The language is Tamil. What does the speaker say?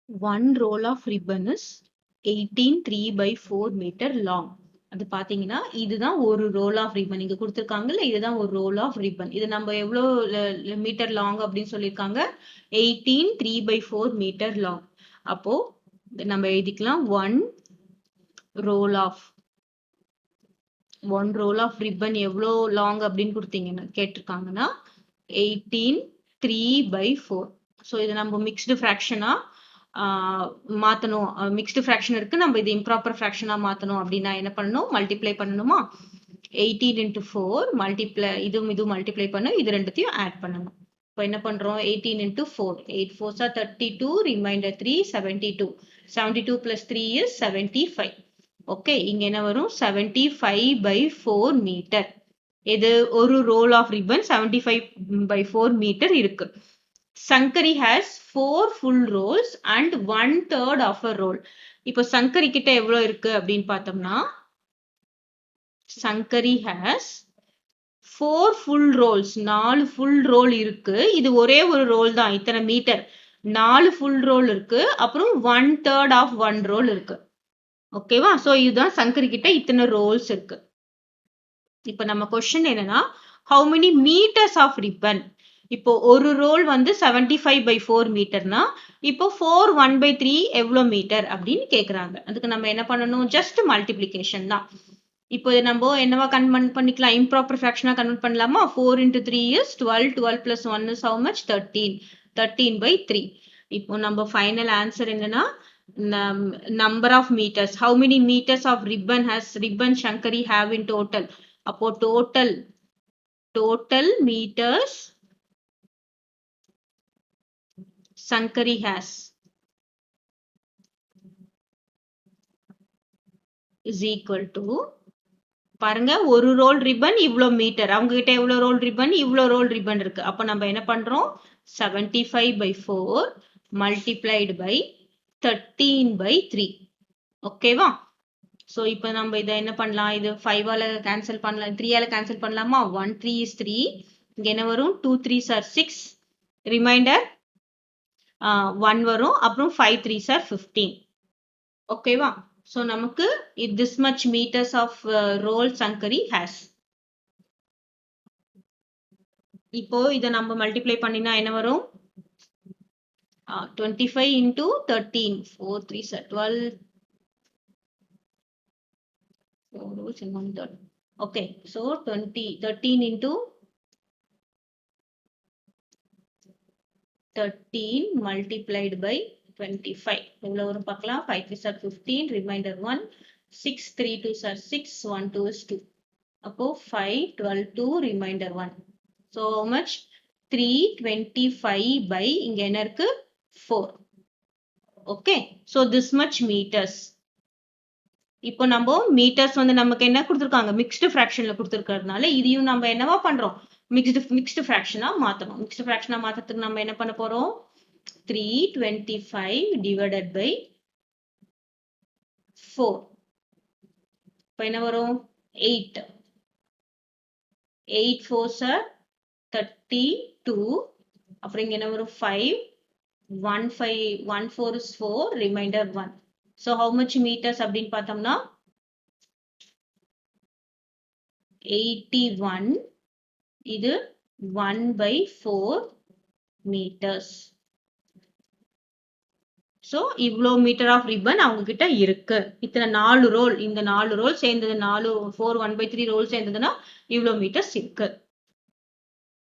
One roll of ribbon is 18 3/4 meter long. அது பாத்தீங்கன்னா இதுதான் ஒரு ரோல் ஆஃப் ரிப்பன். இங்க கொடுத்துருக்காங்கல்ல, இதுதான் ஒரு ரோல் ஆஃப் ரிப்பன். இது நம்ம எவ்வளோ மீட்டர் லாங் அப்படின்னு சொல்லியிருக்காங்க, 18 3/4 மீட்டர் லாங். அப்போ நம்ம எழுதிக்கலாம் ஒன் ரோல் ஆஃப் ரிப்பன் எவ்வளோ லாங் அப்படின்னு கொடுத்தீங்கன்னா கேட்டிருக்காங்கன்னா 18 3/4. ஸோ இது நம்ம மிக்ஸ்டு ஃப்ராக்ஷனா மாத்தணும். மிக்ஸ்டு ஃப்ராக்ஷன் இருக்கு, நம்ம இது இம்ப்ராப்பர் ஃப்ராக்ஷனா மாத்தணும் அப்படின்னா என்ன பண்ணணும், மல்டிப்ளை பண்ணணுமா. 18 into 4 மல்டிப்ளை, இதுவும் மல்டிப்ளை பண்ணும், இது ரெண்டுத்தையும் ஆட் பண்ணணும். இப்போ என்ன பண்றோம், 18 into 4, 8 4s are 32, reminder 3 72. 72 plus 3 is 75. Okay, இங்க என்ன வரும், 75/4 மீட்டர். இது ஒரு ரோல் ஆஃப் ரிப்பன் 75/4 மீட்டர் இருக்கு. Sankari has 4 full rolls and 1/3 of a roll. இப்போ சங்கரி கிட்ட எவ்வளவு இருக்கு அப்படின்னு பார்த்தோம்னா, Sankari has 4 full rolls, 4 full roll இருக்கு. இது ஒரே ஒரு ரோல் தான், இத்தனை மீட்டர். 4 full roll இருக்கு, அப்புறம் 1/3 of 1 roll இருக்கு. ஓகேவா? சோ இதுதான் சங்கரி கிட்ட இத்தனை ரோல்ஸ் இருக்கு. இப்ப நம்ம கொஸ்டின் என்னன்னா, how many meters of ribbon? இப்போ ஒரு ரோல் வந்து 75/4 மீட்டர்னா, இப்போ 4 1/3 எவ்வளோ மீட்டர் அப்படின்னு கேக்குறாங்க. அதுக்கு நம்ம என்ன பண்ணணும், ஜஸ்ட் மல்டிப்ளிகேஷன் தான். இப்போ நம்ம என்னவா கன்வெர்ட் பண்ணிக்கலாம், இம்ப்ராப்பர் ஃப்ராக்ஷனா கன்வெர்ட் பண்ணலாமா. 4 into 3 is 12. 12 plus 1 is how much, 13. 13/3. இப்போ நம்ம ஃபைனல் ஆன்சர் என்னன்னா, number of meters. How many meters of ribbon has ribbon Shankari have in total? அப்போ total meters Sankari has is equal to, பாருங்க, ஒரு ரோல் ரிப்பன் இவ்வளோ மீட்டர், அவங்க கிட்ட எவ்வளோ ரோல் ரிப்பன், இவ்வளோ ரோல் ரிப்பன் இருக்கு. அப்போ நம்ம என்ன பண்றோம், 75/4 multiplied by 13/3. ஓகேவா? சோ இப்போ நம்ம இதை என்ன பண்ணலாம், இது 5ஆல கேன்சல் பண்ணலாம், 3ஆல கேன்சல் பண்ணலாமா. 1 3 is 3. இங்க என்ன வரும், 2 3s are 6, ரிமைண்டர் 1 வரும், அப்புறம் 5 3s are 15. ஓகேவா? சோ நமக்கு this much meters of roll Sankari has. இப்போ இதை நம்ம மல்டிப்ளை பண்ணினா என்ன வரும், 25 into 13, 4 3s are 12, 4 rolls in 1/3. Okay, so 13 into 13 multiplied by 25. எவ்வளவு வரும் பார்க்கலாம். 5 3s are 15, reminder 1, 6 3 2s are 6, 1 2 is 2. அப்போ 5 12 2, reminder 1. So how much, 325 by இங்க என்ன இருக்கு, 4. Okay, so this much meters. இப்போ நம்ம மீட்டர்ஸ் வந்து நமக்கு என்ன கொடுத்துருக்காங்க, மிக்ஸ்டு ஃப்ராக்ஷன்ல கொடுத்துருக்கிறதுனால இதையும் நம்ம என்னவா பண்றோம், மிக்ஸ்டு ஃப்ராக்ஷனா மாத்தணும். மிக்ஸ்டு ஃப்ராக்ஷனா மாத்தறதுக்கு நம்ம என்ன பண்ண போறோம், 325 divided by 4. இப்போ என்ன வரும், 8. 8 4s are 32. அப்புறம் இங்க என்ன வரும், 5 1 4 is 4, reminder 1. So how much meters அப்படின்னு பார்த்தோம்னா 81. இது 1/4 meters. சோ இவ்வளோ மீட்டர் ஆஃப் ரிப்பன் அவங்க கிட்ட இருக்கு. இத்தனை 4 ரோல், இந்த 4 ரோல் சேர்ந்தது, 4 4 1/3 ரோல் சேர்ந்ததுன்னா இவ்வளோ மீட்டர்ஸ் இருக்கு.